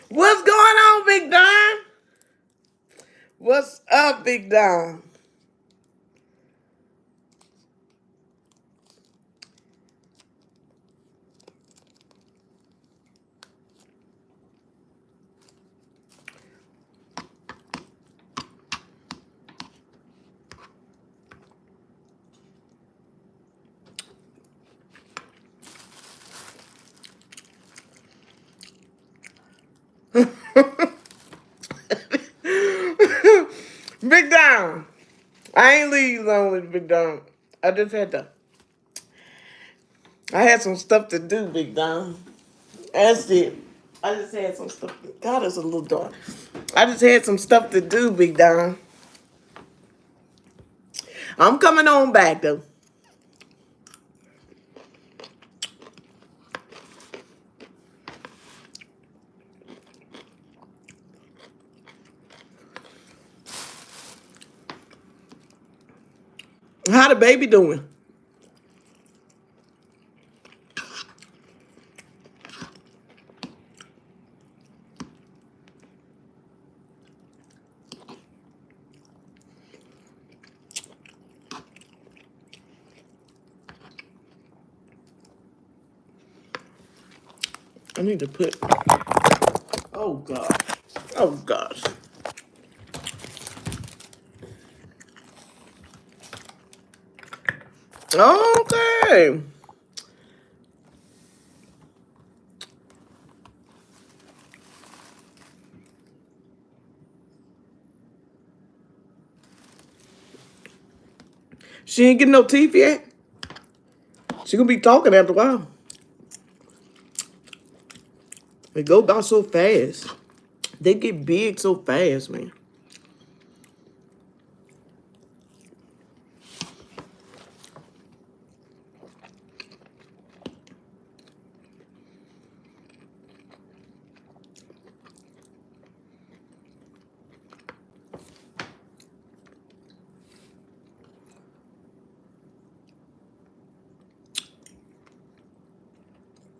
What's going on, Big Don? What's up, Big Don? Big Don. I ain't leave you alone with Big Don. I just had to. I had some stuff to do, Big Don. That's it. I just had some stuff. God, it's a little dark. I just had some stuff to do, Big Don. I'm coming on back though. How the baby doing? I need to put. Oh God. Oh gosh. Okay. She ain't getting no teeth yet. She gonna be talking after a while. They go by so fast. They get big so fast, man.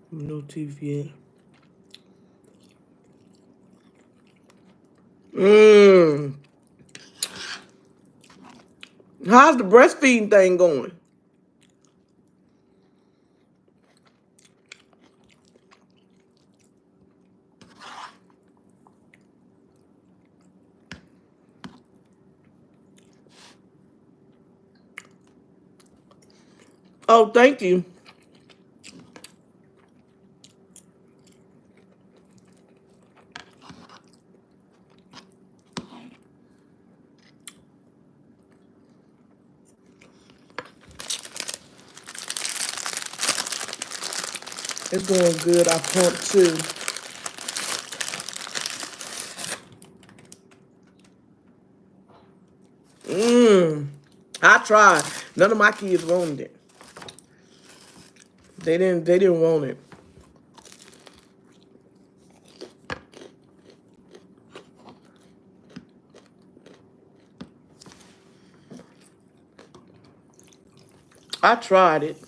No teeth yet. Mmm. How's the breastfeeding thing going? Oh, thank you. It's going good. I pumped too. Mmm. I tried. None of my kids wanted it. They didn't want it. I tried it.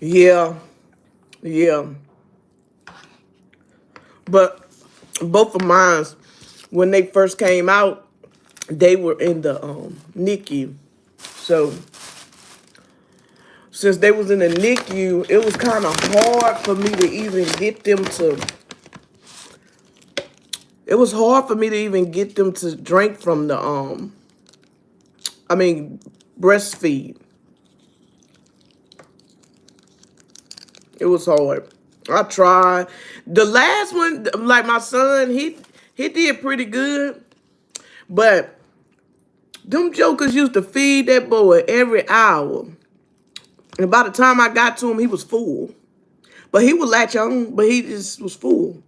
Yeah. Yeah. But both of mine, when they first came out, they were in the NICU. So since they was in the NICU, it was kind of hard for me to even get them to. It was hard for me to even get them to drink from the I mean, breastfeed. It was hard. I tried. The last one, like my son, he did pretty good, but them jokers used to feed that boy every hour. And by the time I got to him, he was full. But he would latch on, but he just was full.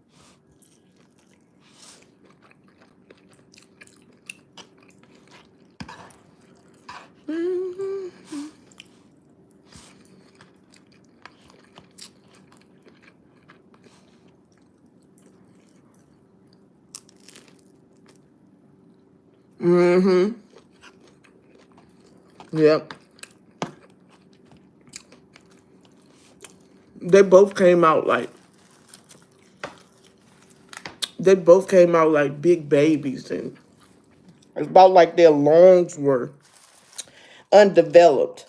Mm-hmm. Yep. They both came out like big babies, and it's about like their lungs were undeveloped.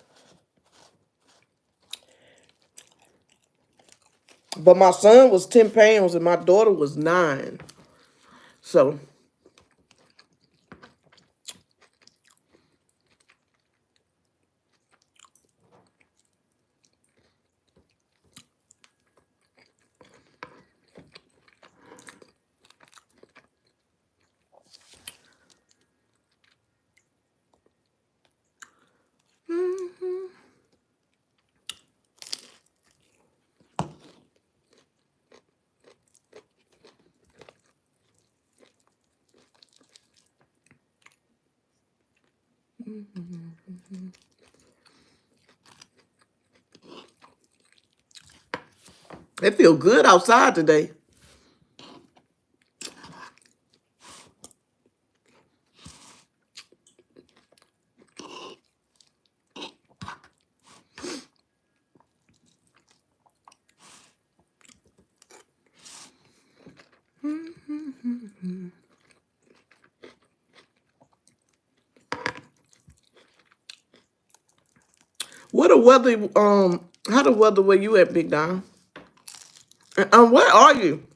But my son was 10 pounds and my daughter was 9. So, it feel good outside today. What the weather, how the weather where you at, Big Don? Where are you?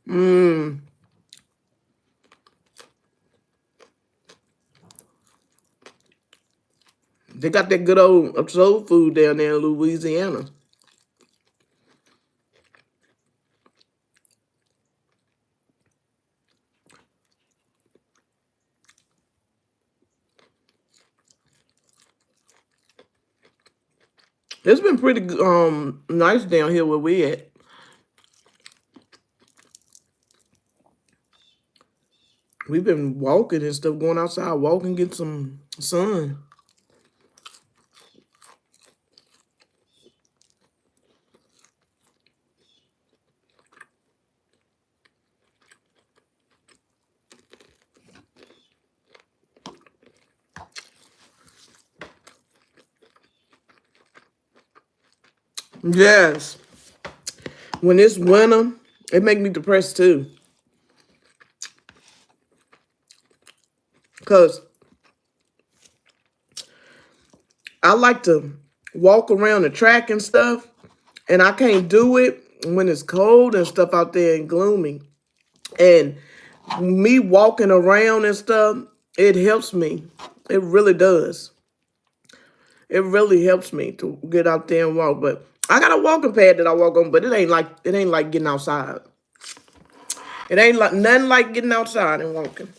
Mmm. They got that good old soul food down there in Louisiana. It's been pretty nice down here where we at. We've been walking and stuff, going outside, walking, get some sun. Yes. When it's winter, it make me depressed too. Because I like to walk around the track and stuff, and I can't do it when it's cold and stuff out there and gloomy. And me walking around and stuff, it helps me. It really does. It really helps me to get out there and walk. But I got a walking pad that I walk on, but it ain't like getting outside. It ain't like nothing like getting outside and walking.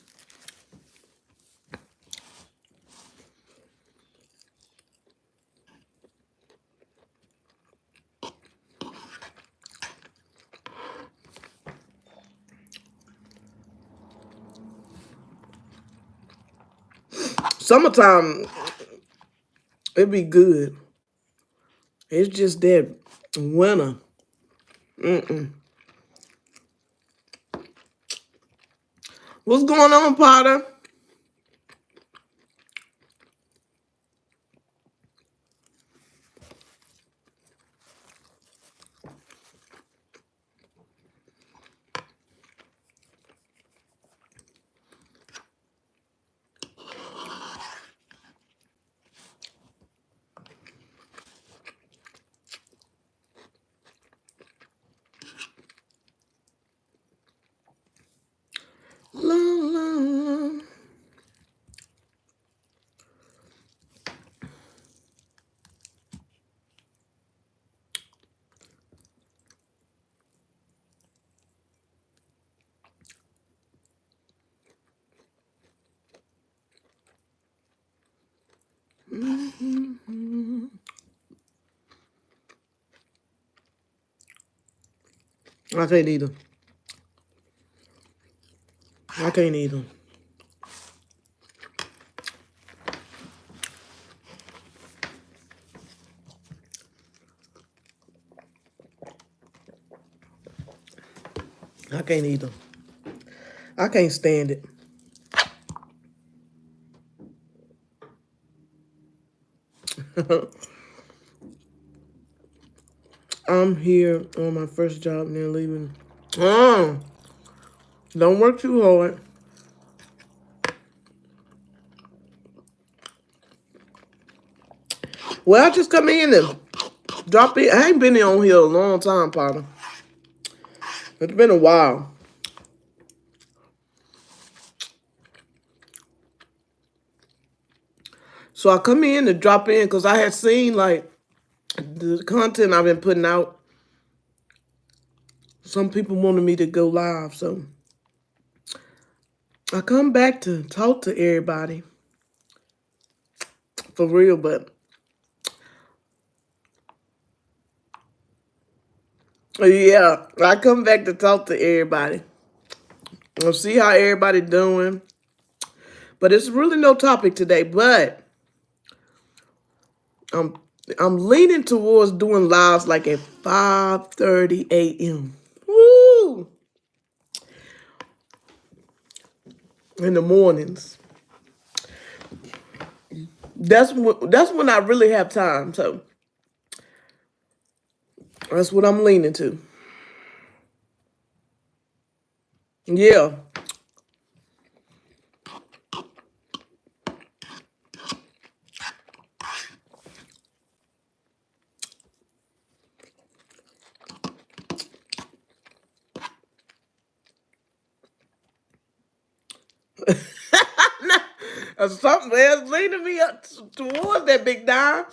Summertime, it be good. It's just that winter. Mm-mm. What's going on, Potter? La, la, la. I can't either. I can't either. I can't either. I can't stand it. I'm here on my first job and they're leaving. Don't work too hard. Well, I just come in and drop it. I ain't been on here a long time, partner. It's been a while. So I come in to drop in because I had seen like the content I've been putting out. Some people wanted me to go live, so I come back to talk to everybody for real. But yeah, I come back to talk to everybody. We'll see how everybody doing. But it's really no topic today. But I'm leaning towards doing lives like at 5:30 a.m. Woo! In the mornings. That's when I really have time. So that's what I'm leaning to. Yeah. Something else leading me up towards that big dime.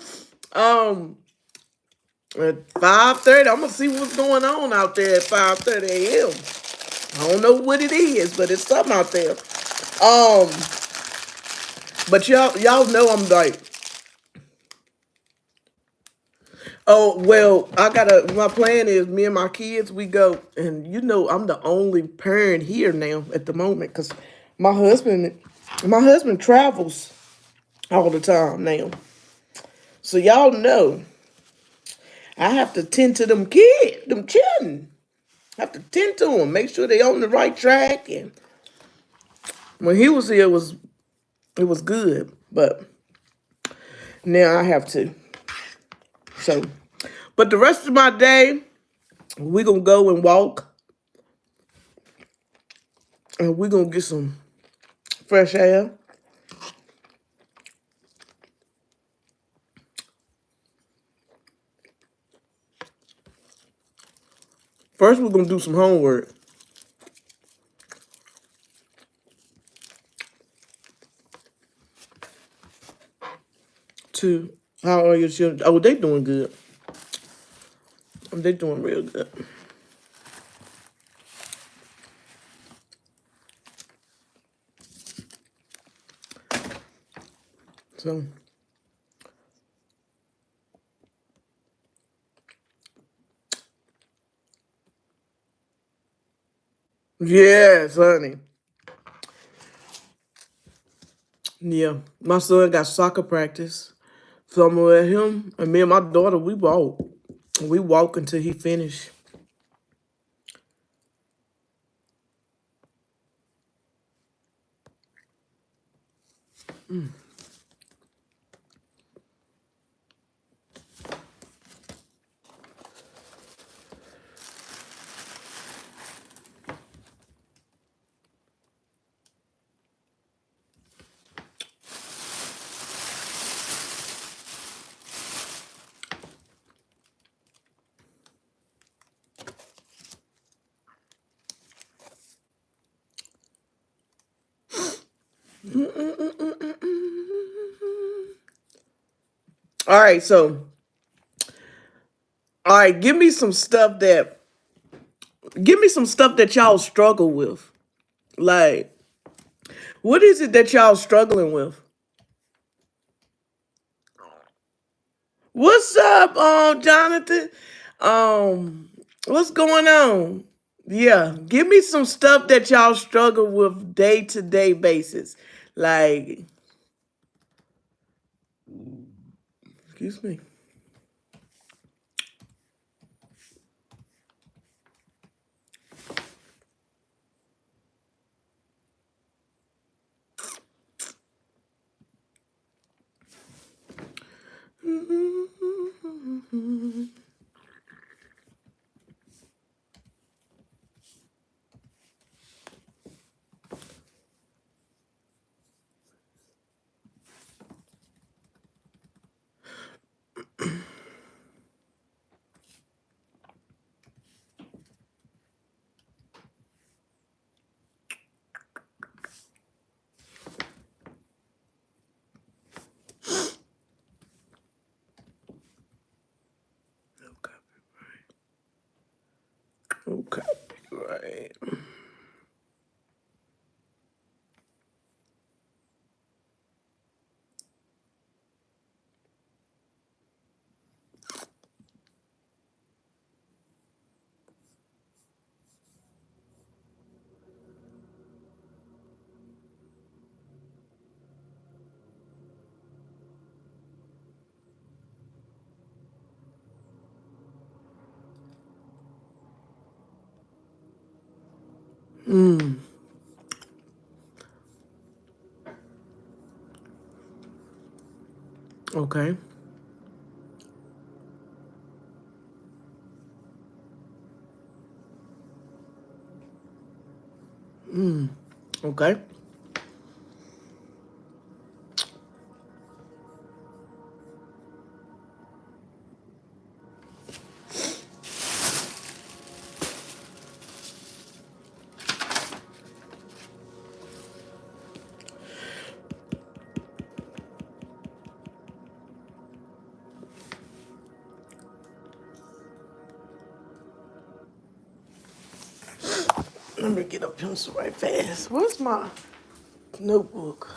At 5:30, I'm gonna see what's going on out there at 5:30 a.m. I don't know what it is, but it's something out there. Um, but y'all know I'm like, oh well, my plan is me and my kids, we go, and you know I'm the only parent here now at the moment because my husband travels all the time now. So y'all know I have to tend to them kids, them children. I have to tend to them, make sure they on the right track. And when he was here, it was good, but now I have to. So, but the rest of my day, we're gonna go and walk, and we're gonna get some fresh air. First, we're gonna do some homework. To how are your children? Oh, they doing good. They doing real good. So, yes, honey. Yeah, my son got soccer practice. So I'm gonna let him and me and my daughter, we walk. We walk until he finish. All right, so all right, give me some stuff that y'all struggle with. Like, what is it that y'all struggling with? What's up, Jonathan? What's going on? Yeah, give me some stuff that y'all struggle with day-to-day basis. Like, excuse me. Okay, right. Okay. Okay. Let me get a pencil right fast. Where's my notebook?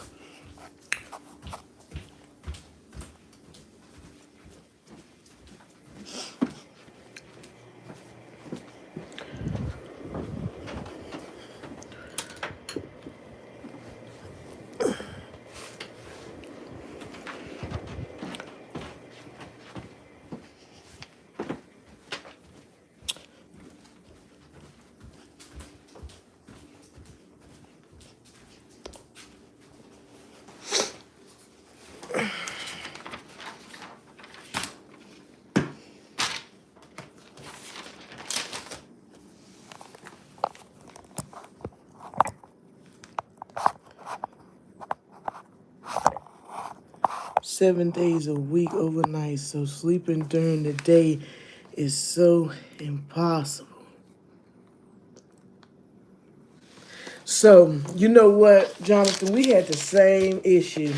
Seven days a week overnight, so sleeping during the day is so impossible. So, you know what, Jonathan? We had the same issue.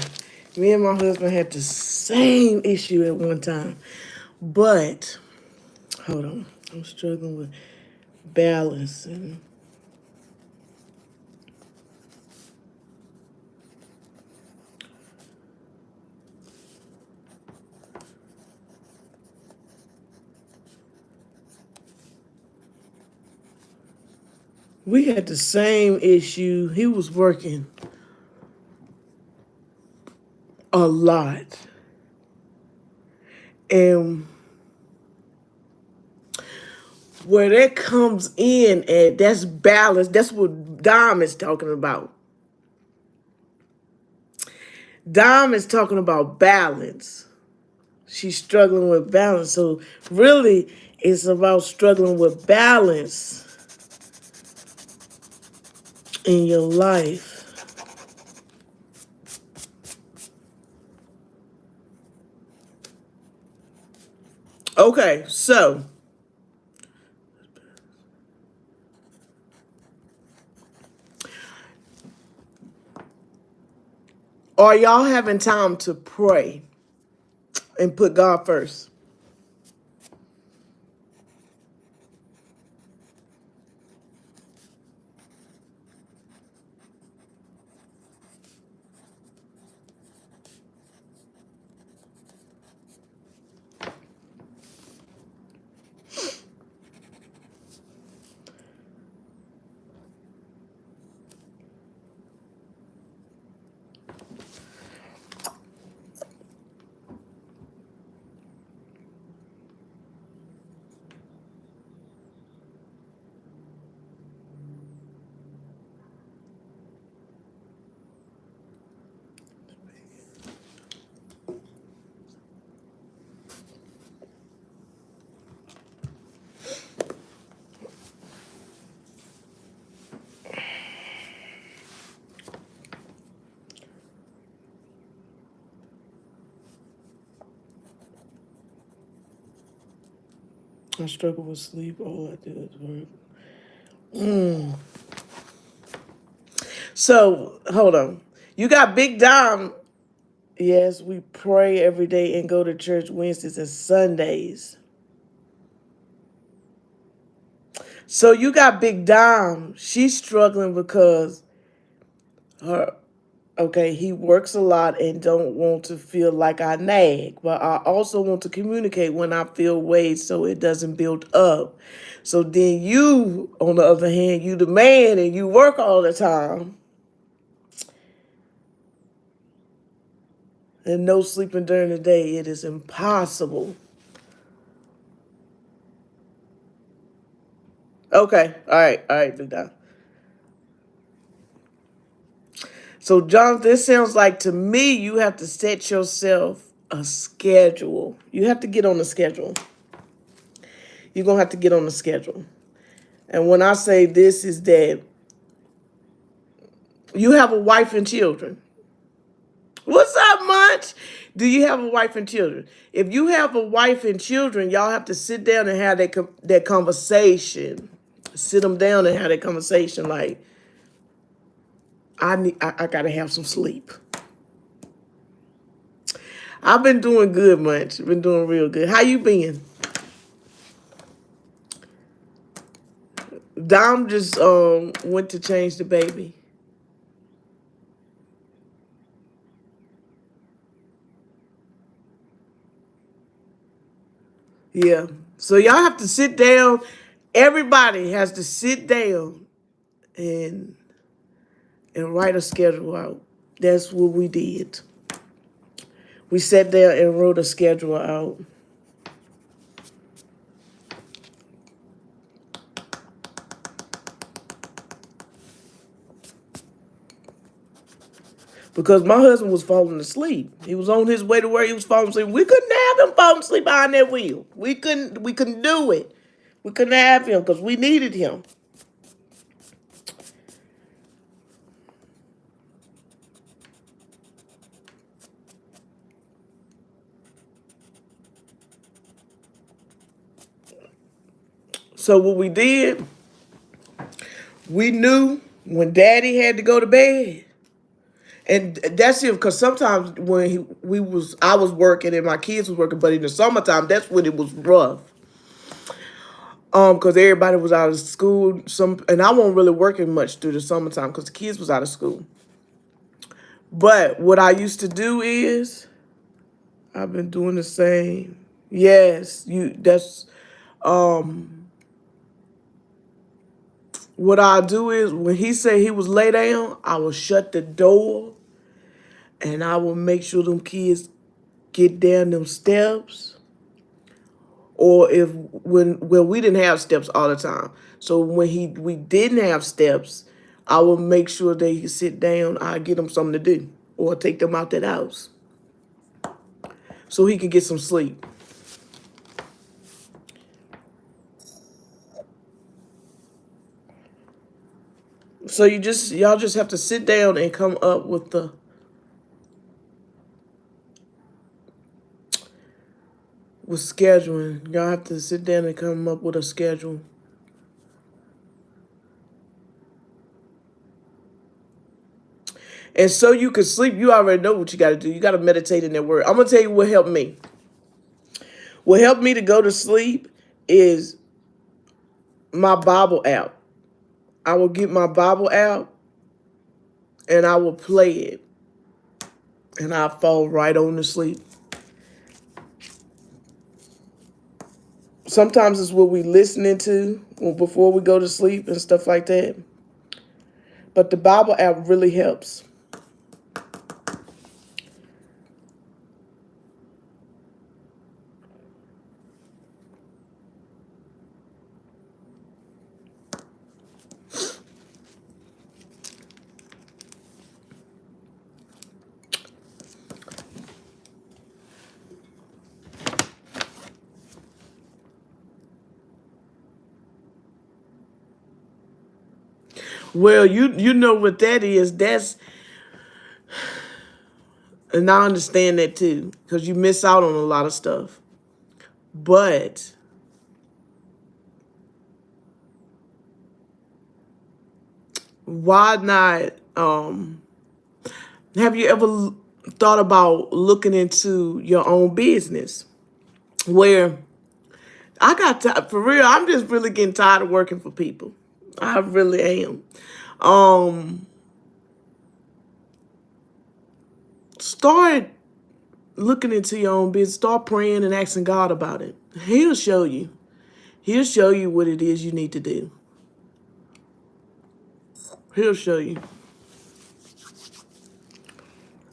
Me and my husband had the same issue at one time. But, hold on. I'm struggling with balance. And we had the same issue. He was working a lot. And where that comes in at, that's balance. That's what Dom is talking about. Dom is talking about balance. She's struggling with balance. So really, it's about struggling with balance in your life. Okay, so are y'all having time to pray and put God first? I struggle with sleep. All I do is work. So, hold on. You got Big Dom. Yes, we pray every day and go to church Wednesdays and Sundays. So you got Big Dom. She's struggling because her okay, he works a lot and don't want to feel like I nag, but I also want to communicate when I feel ways so it doesn't build up. So then you, on the other hand, you the man and you work all the time and no sleeping during the day. It is impossible. Okay, all right, Big Dom. So, John, this sounds like to me you have to set yourself a schedule. You have to get on the schedule. You're going to have to get on the schedule. And when I say this is that you have a wife and children. What's up, Munch? Do you have a wife and children? If you have a wife and children, y'all have to sit down and have that conversation. Sit them down and have that conversation like, I got to have some sleep. I've been doing good, Munch. Been doing real good. How you been? Dom just went to change the baby. Yeah. So y'all have to sit down. Everybody has to sit down and write a schedule out. That's what we did. We sat there and wrote a schedule out. Because my husband was falling asleep. He was on his way to where he was falling asleep. We couldn't have him falling asleep behind that wheel. We couldn't do it. We couldn't have him because we needed him. So what we did, we knew when Daddy had to go to bed. And that's it, because sometimes when I was working and my kids was working, but in the summertime, that's when it was rough. Because everybody was out of school. And I wasn't really working much through the summertime because the kids was out of school. But what I used to do is, I've been doing the same. Yes, what I do is when he said he was lay down, I will shut the door and I will make sure them kids get down them steps. Or when we didn't have steps all the time. So when we didn't have steps, I would make sure they sit down. I get them something to do or take them out that house so he could get some sleep. So y'all just have to sit down and come up with scheduling. Y'all have to sit down and come up with a schedule. And so you can sleep, you already know what you got to do. You got to meditate in that word. I'm going to tell you what helped me. What helped me to go to sleep is my Bible app. I will get my Bible app and I will play it. And I fall right on to sleep. Sometimes it's what we listening to before we go to sleep and stuff like that. But the Bible app really helps. Well, you know what that is. And I understand that too, because you miss out on a lot of stuff. But why not, have you ever thought about looking into your own business? Where I got for real, I'm just really getting tired of working for people. I really am. Start looking into your own business. Start praying and asking God about it. He'll show you. He'll show you what it is you need to do. He'll show you.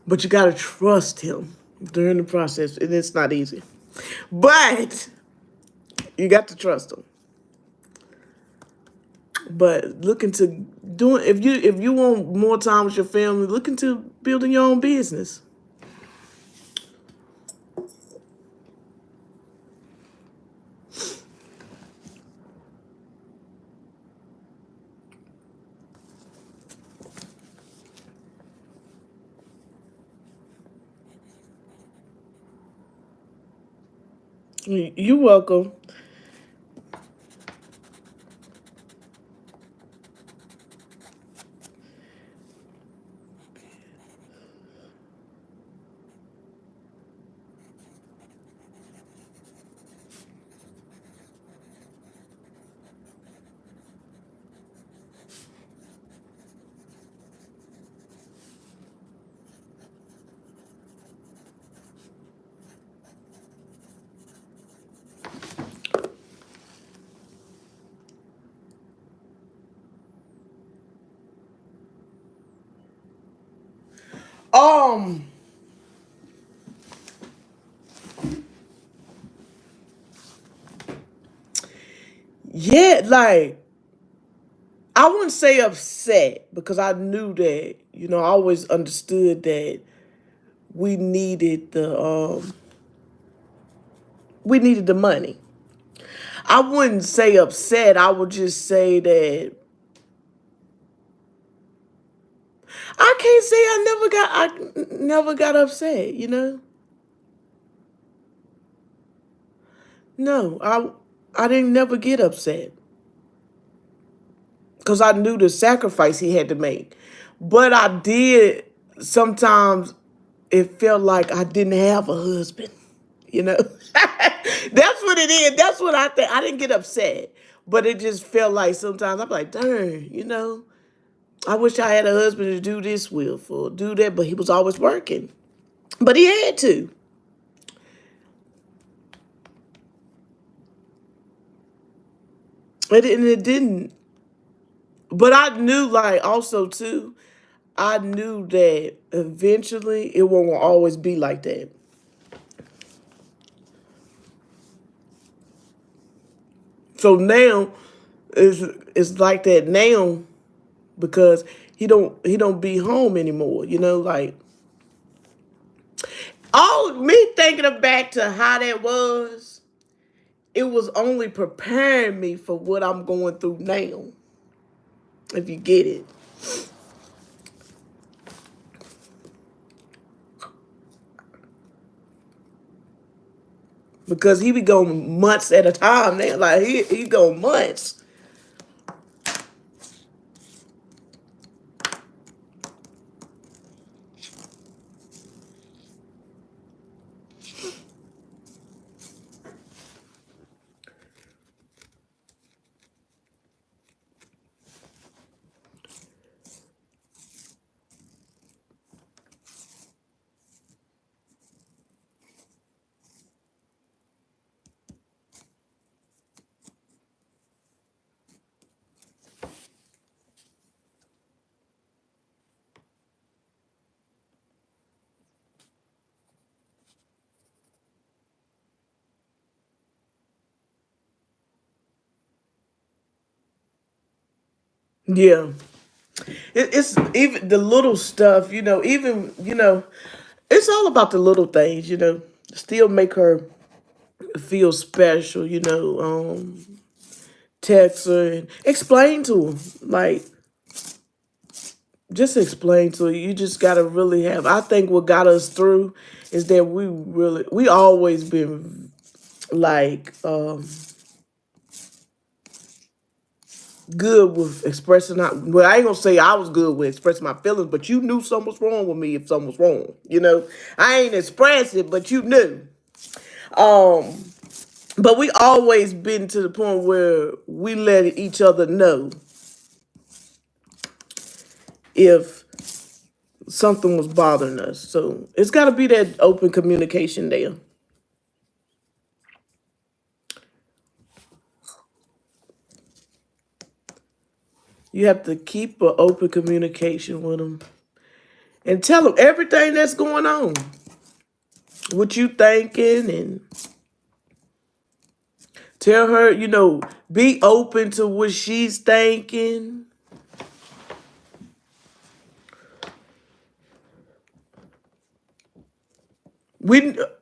But you got to trust him during the process. And it's not easy. But you got to trust him. But look into doing, if you want more time with your family, look into building your own business. You're welcome. Um, yeah, like, I wouldn't say upset because I knew that, I always understood that we needed the money. I wouldn't say upset. I would just say that I can't say I never got upset. No, I didn't never get upset because I knew the sacrifice he had to make. But I did sometimes it felt like I didn't have a husband. That's what it is. That's what I think. I didn't get upset, but it just felt like sometimes I'm like, darn. I wish I had a husband to do this with or do that, but he was always working. But he had to. And it didn't. But I knew, like, also, too, I knew that eventually it won't always be like that. So now it's like that now because he don't be home anymore, like all me thinking of back to how that was, it was only preparing me for what I'm going through now, if you get it. Because he be going months at a time now. Like he go months. Yeah. It's even the little stuff, even, it's all about the little things, still make her feel special, text her and explain to her. Like, just explain to her. You just got to really have, I think what got us through is that we always been like, good with expressing out. Well, I ain't gonna say I was good with expressing my feelings, but you knew something was wrong with me if something was wrong. You know, I ain't express it, but you knew. Um, but we always been to the point where we let each other know if something was bothering us. So it's got to be that open communication there. You have to keep an open communication with them and tell them everything that's going on, what you thinking, and tell her, be open to what she's thinking.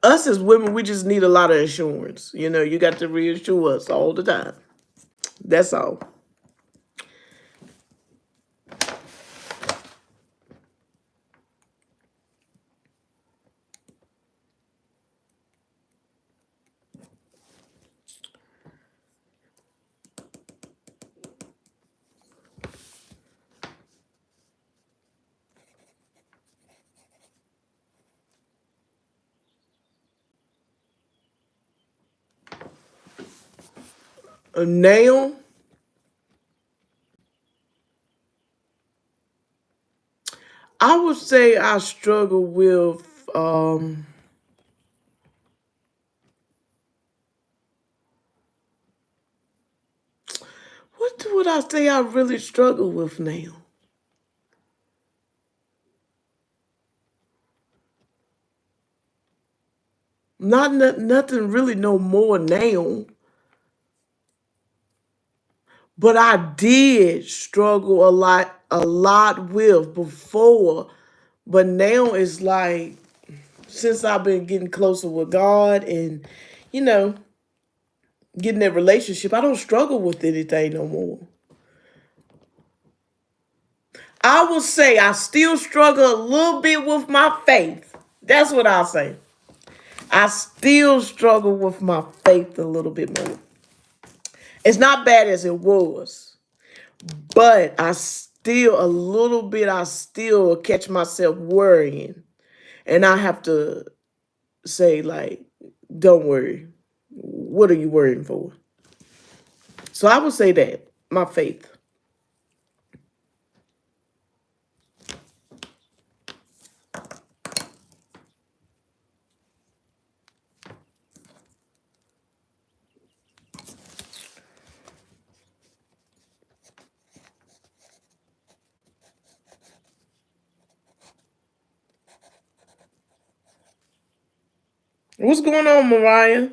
Us as women, we just need a lot of assurance. You got to reassure us all the time. That's all. Now, I would say I struggle with what would I say I really struggle with now? Nothing really no more now. But I did struggle a lot with before. But now it's like since I've been getting closer with God and, you know, getting that relationship, I don't struggle with anything no more. I will say I still struggle a little bit with my faith. That's what I'll say. I still struggle with my faith a little bit more. It's not bad as it was, but I still catch myself worrying. And I have to say, like, don't worry. What are you worrying for? So I would say that, my faith. What's going on, Mariah?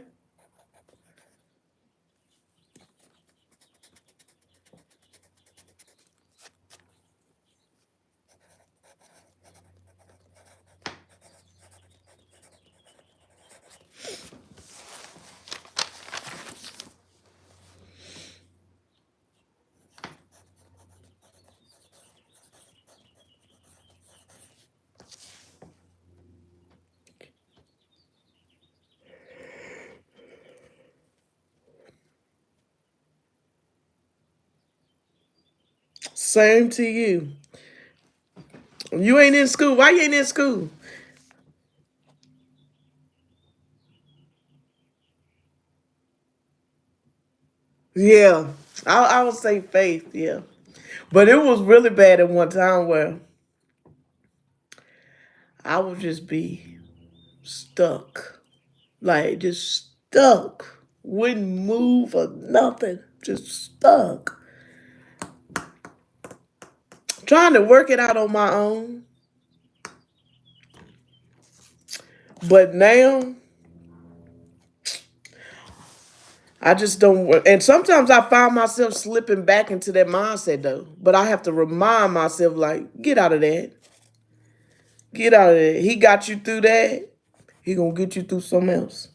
Same to you. You ain't in school. Why you ain't in school? Yeah, I would say faith, yeah. But it was really bad at one time where I would just be stuck. Like, just stuck. Wouldn't move or nothing. Just stuck. Trying to work it out on my own. But now, I just don't. And sometimes I find myself slipping back into that mindset, though. But I have to remind myself, like, get out of that. Get out of that. He got you through that. He gonna get you through something else.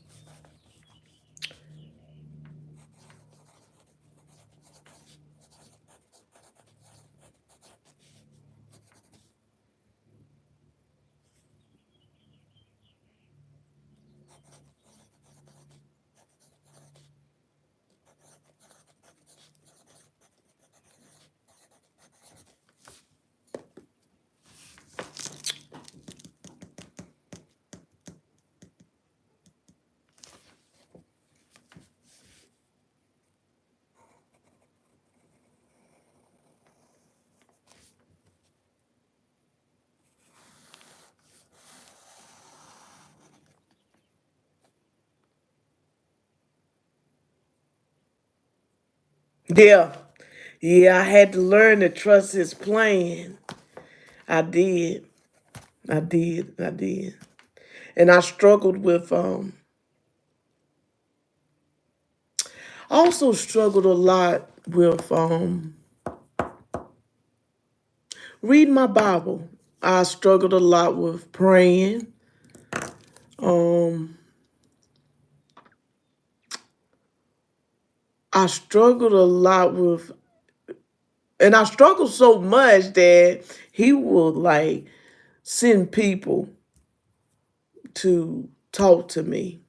Yeah. Yeah, I had to learn to trust his plan. I did. I did. And I struggled with I also struggled a lot with reading my Bible. I struggled a lot with praying. Um I struggled a lot with, and I struggled so much that he would like send people to talk to me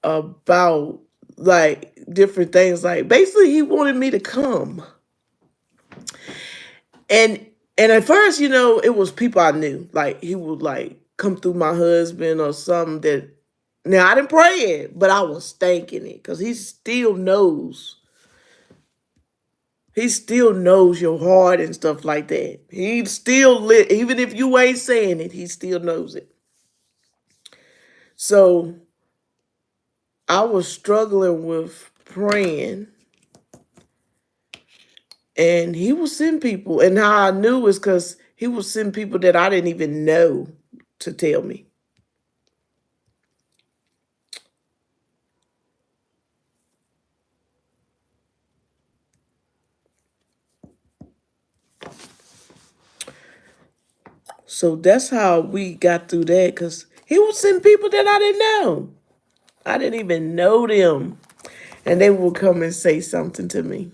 about like different things. Like basically he wanted me to come. And at first, it was people I knew. Like he would like come through my husband or something that now I didn't pray it, but I was thinking it because he still knows. He still knows your heart and stuff like that. He still lit, even if you ain't saying it, he still knows it. So I was struggling with praying, and he would send people. And how I knew is because he would send people that I didn't even know to tell me. So that's how we got through that because he would send people that I didn't know. I didn't even know them. And they would come and say something to me.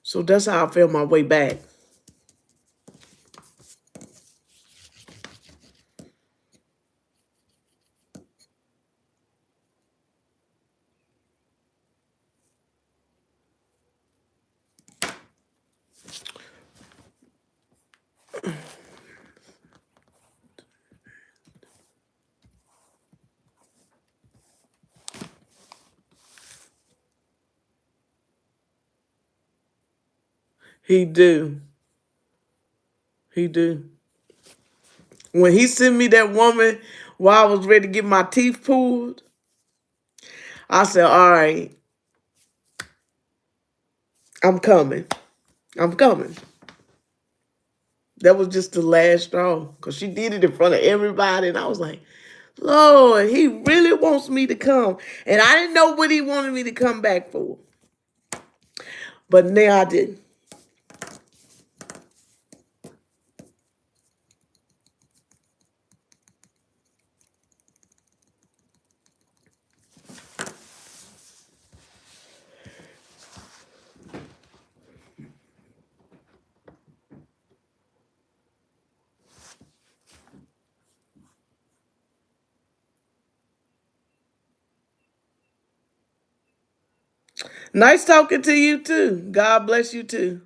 So that's how I felt my way back. He do. He do. When he sent me that woman while I was ready to get my teeth pulled, I said, all right, I'm coming. I'm coming. That was just the last straw because she did it in front of everybody. And I was like, Lord, he really wants me to come. And I didn't know what he wanted me to come back for. But now I did. Nice talking to you too. God bless you too.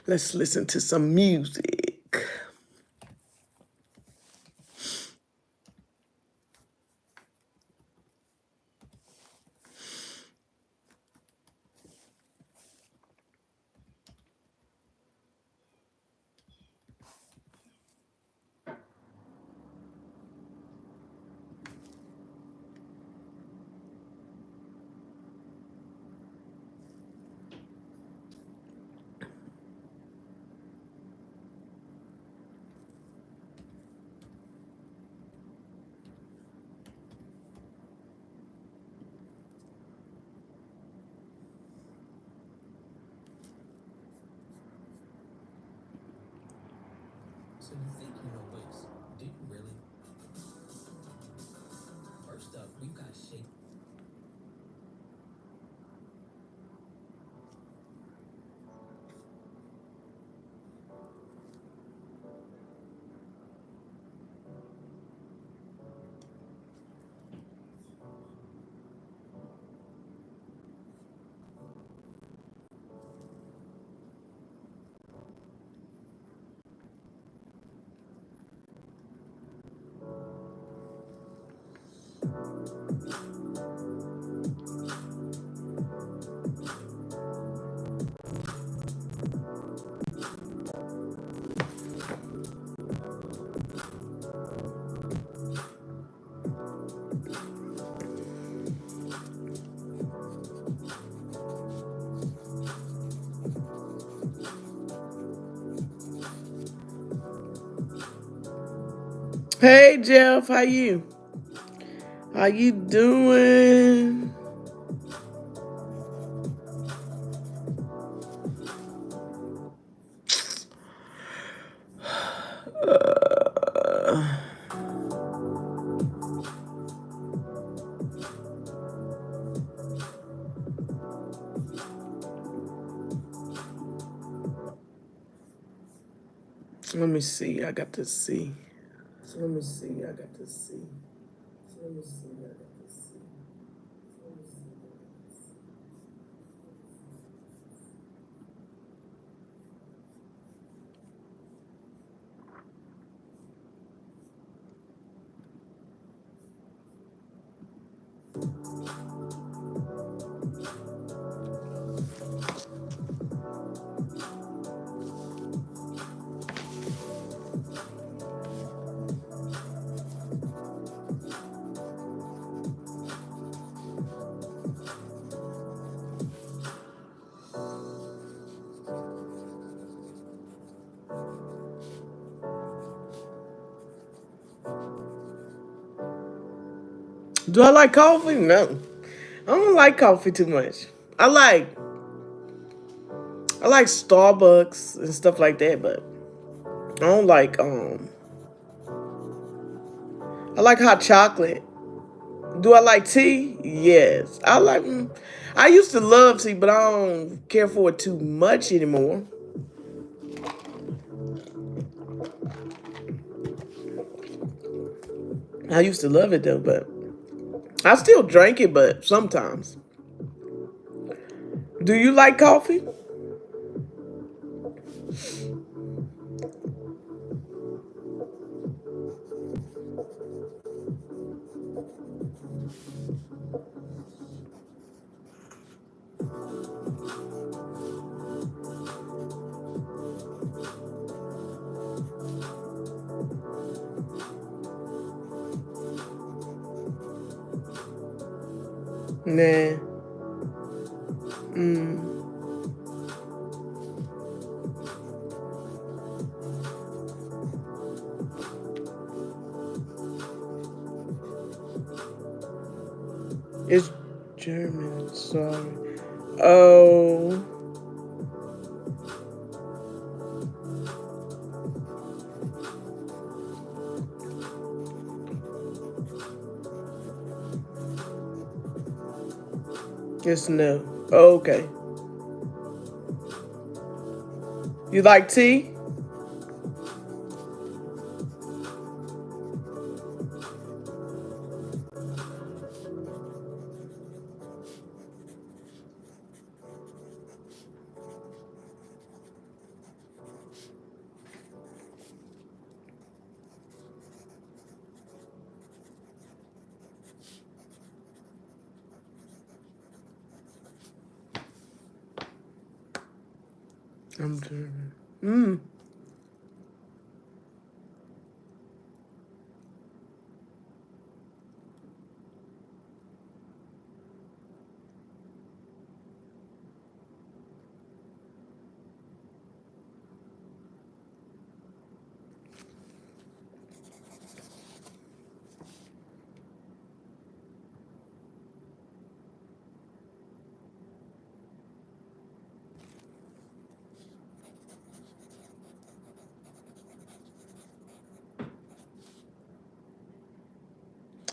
Let's listen to some music. So you think you know Wix? Do you really? First up, we've got Shake. Hey Jeff, how you? How you doing? Uh, let me see. I got to see. Let me see. I got to see. Let me see. I got to see. Let me see. Do I like coffee? No. I don't like coffee too much. I like I like Starbucks and stuff like that, but I don't like I like hot chocolate. Do I like tea? Yes. I used to love tea, but I don't care for it too much anymore. I used to love it though, but I still drink it, but sometimes. Do you like coffee? Nah. Mm. It's German, sorry. Oh. It's no. Okay. You like tea? I'm German. Mm.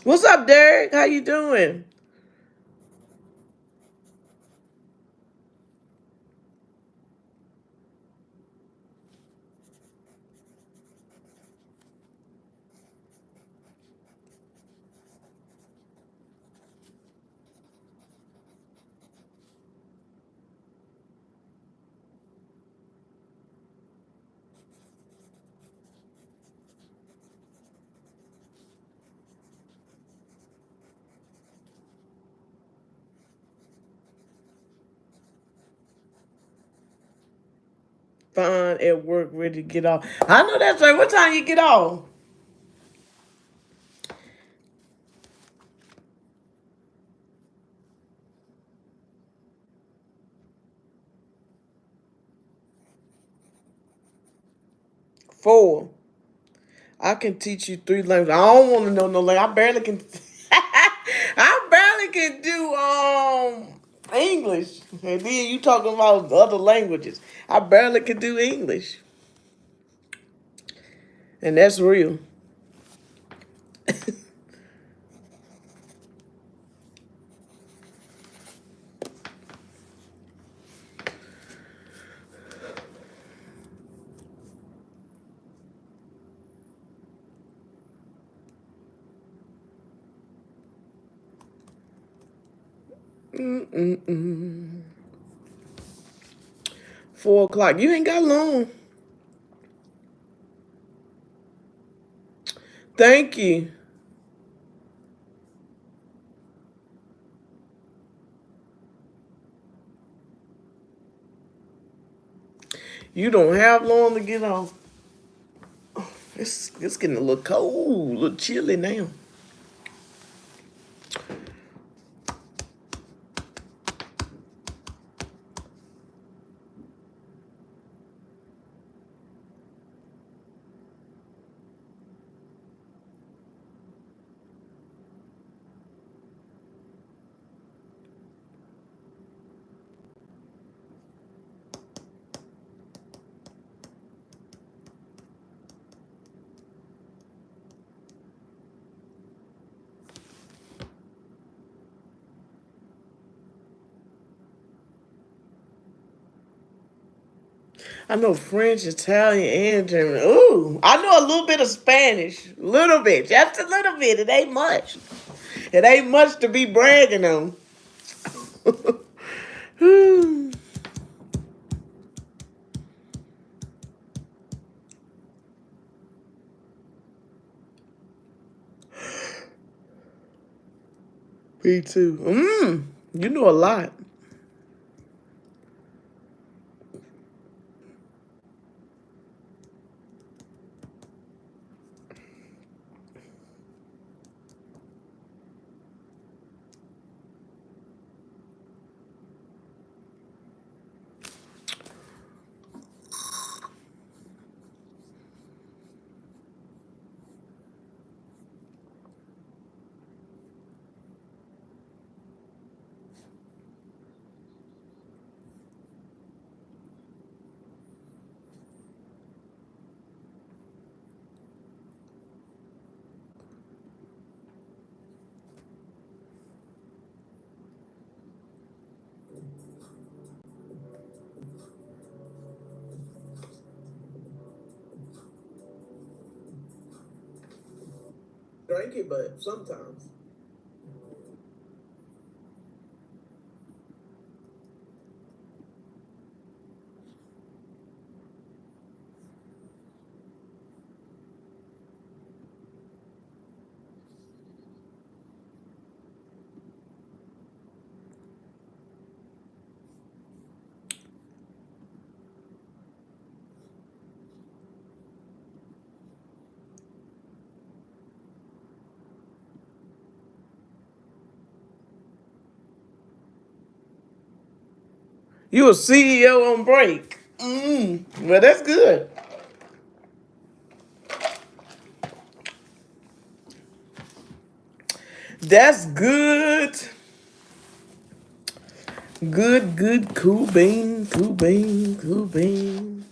What's up, Derek? How you doing? Fine at work, ready to get off. I know that's right. What time you get off? 4. I can teach you 3 languages. I don't want to know no language. I barely can. I barely can do English, and then you talking about other languages. I barely can do English, and that's real. Mm-mm-mm. 4 o'clock. You ain't got long. Thank you. You don't have long to get off. It's getting a little cold, a little chilly now. I know French, Italian, and German. Ooh, I know a little bit of Spanish. Little bit, just a little bit. It ain't much. It ain't much to be bragging on. Me too. You know a lot. Drink it, but sometimes. You a CEO on break. Well, that's good. That's good. Good, good, cool bean, cool bean, cool bean.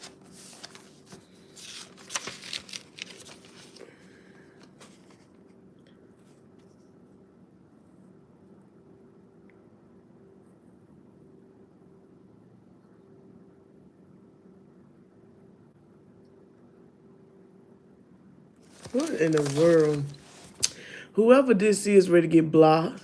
What in the world? Whoever this is ready to get blocked.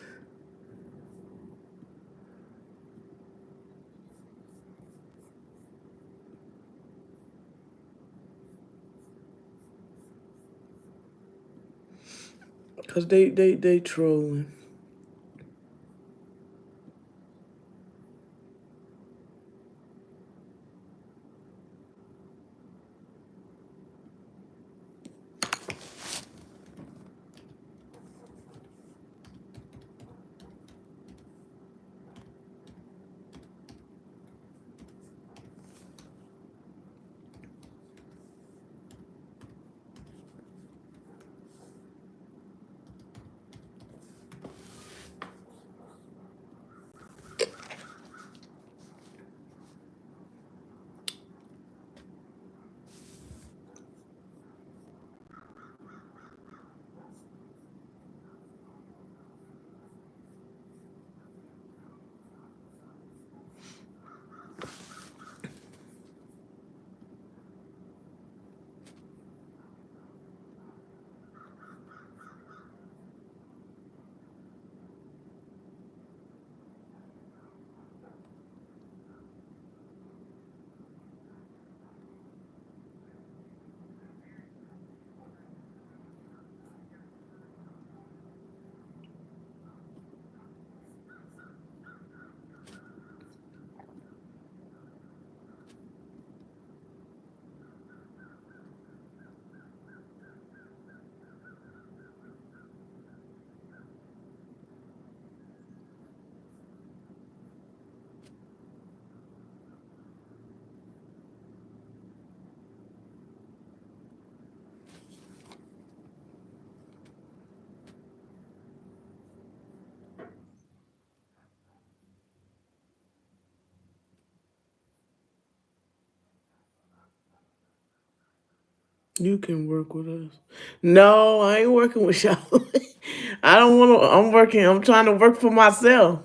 Cause they trolling. You can work with us. No, I ain't working with y'all. I don't want to. I'm trying to work for myself.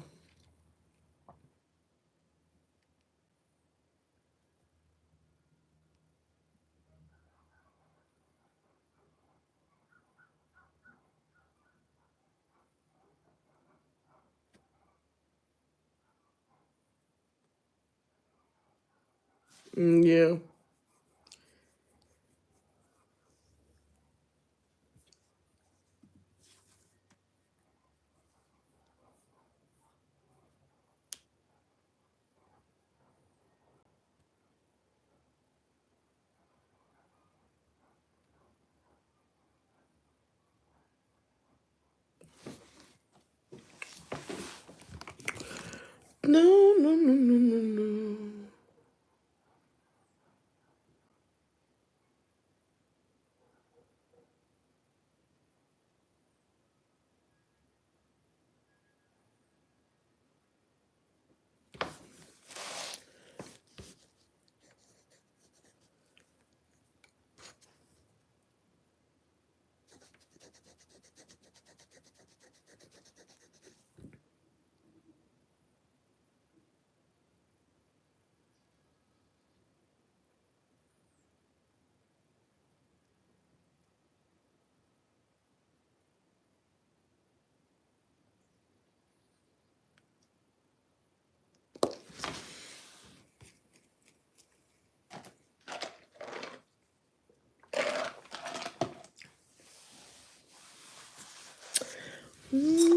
Yeah. No, no, no, no, no, no.